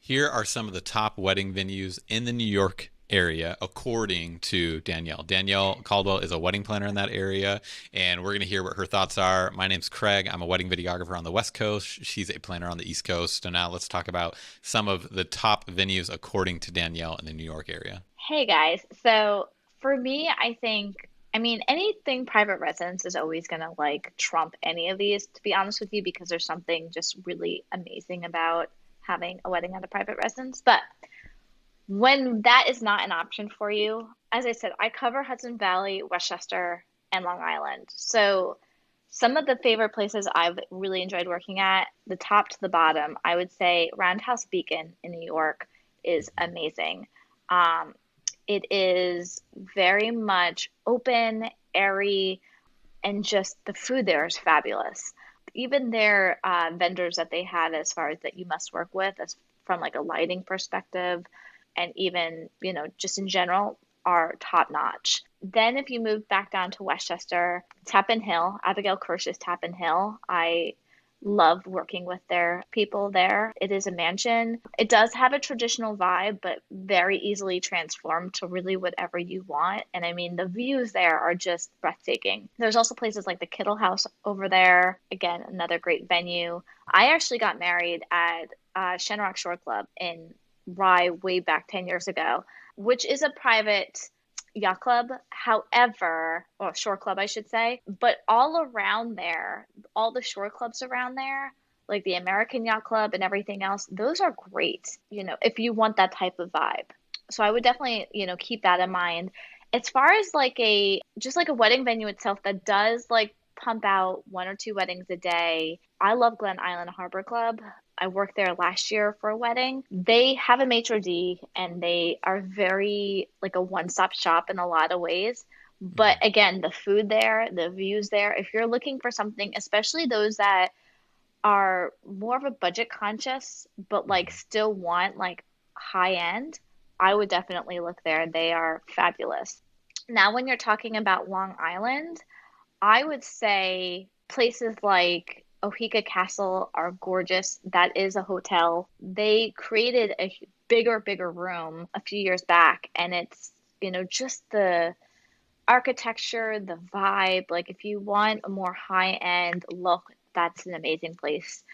Here are some of the top wedding venues in the New York area, according to Danielle. Danielle Caldwell is a wedding planner in that area, and we're going to hear what her thoughts are. My name's Craig. I'm a wedding videographer on the West Coast. She's a planner on the East Coast. So now let's talk about some of the top venues according to Danielle in the New York area. Hey guys. So for me, I mean, anything private residence is always going to like trump any of these, to be honest with you, because there's something just really amazing about having a wedding at a private residence. But when that is not an option for you, as I said, I cover Hudson Valley, Westchester, and Long Island. So some of the favorite places I've really enjoyed working at, the top to the bottom, I would say Roundhouse Beacon in New York is amazing. Um, it is very much open, airy, and just the food there is fabulous. Even their vendors that they have, as far as that you must work with, as from like a lighting perspective, and even just in general, are top notch. Then if you move back down to Westchester, Tappan Hill, Abigail Kirsch's Tappan Hill, I love working with their people there. It is a mansion. It does have a traditional vibe, but very easily transformed to really whatever you want. And I mean, the views there are just breathtaking. There's also places like the Kittle House over there. Again, another great venue. I actually got married at Shenrock Shore Club in Rye way back 10 years ago, which is a private yacht club. However, or shore club, I should say, but all around there, all the shore clubs around there, like the American Yacht Club and everything else, those are great, if you want that type of vibe. So I would definitely, keep that in mind. As far as like just like a wedding venue itself that does like pump out one or two weddings a day, I love Glen Island Harbor Club. I worked there last year for a wedding. They have a maitre d' and they are very like a one-stop shop in a lot of ways. But again, the food there, the views there, if you're looking for something, especially those that are more of a budget conscious, but like still want like high end, I would definitely look there. They are fabulous. Now, when you're talking about Long Island, I would say places like Oheka Castle are gorgeous. That is a hotel. They created a bigger room a few years back, and it's, just the architecture, the vibe. Like if you want a more high-end look, that's an amazing place.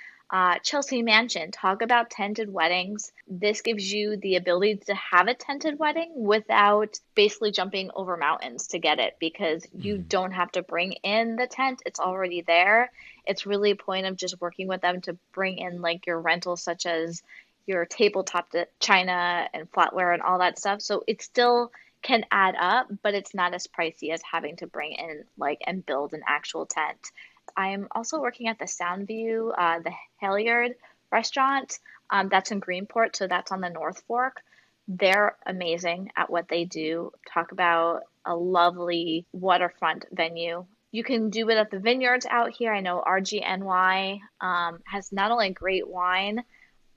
Chelsea Mansion, talk about tented weddings. This gives you the ability to have a tented wedding without basically jumping over mountains to get it, because you Mm-hmm. don't have to bring in the tent. It's already there. It's really a point of just working with them to bring in like your rentals, such as your tabletop china and flatware and all that stuff. So it still can add up, but it's not as pricey as having to bring in like and build an actual tent. I'm also working at the Soundview, the Hilliard restaurant. That's in Greenport, so that's on the North Fork. They're amazing at what they do. Talk about a lovely waterfront venue. You can do it at the vineyards out here. I know RGNY has not only great wine,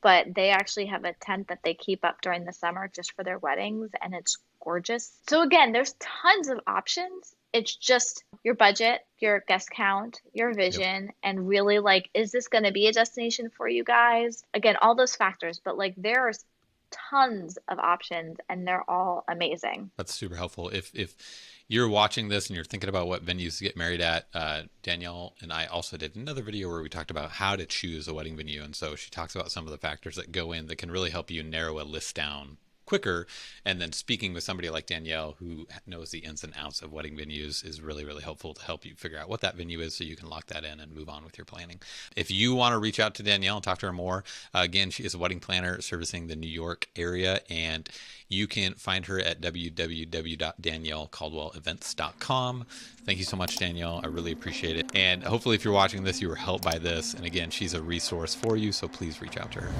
but they actually have a tent that they keep up during the summer just for their weddings, and it's gorgeous. So again, there's tons of options. It's just your budget, your guest count, your Yep. vision, and really like, is this going to be a destination for you guys? Again, all those factors, but like there's tons of options and they're all amazing. That's super helpful. If you're watching this and you're thinking about what venues to get married at, Danielle and I also did another video where we talked about how to choose a wedding venue, and so she talks about some of the factors that go in that can really help you narrow a list down quicker. And then speaking with somebody like Danielle who knows the ins and outs of wedding venues is really, really helpful to help you figure out what that venue is so you can lock that in and move on with your planning. If you want to reach out to Danielle and talk to her more, again, she is a wedding planner servicing the New York area, and you can find her at www.daniellecaldwellevents.com. Thank you so much, Danielle. I really appreciate it. And hopefully if you're watching this, you were helped by this. And again, she's a resource for you, so please reach out to her.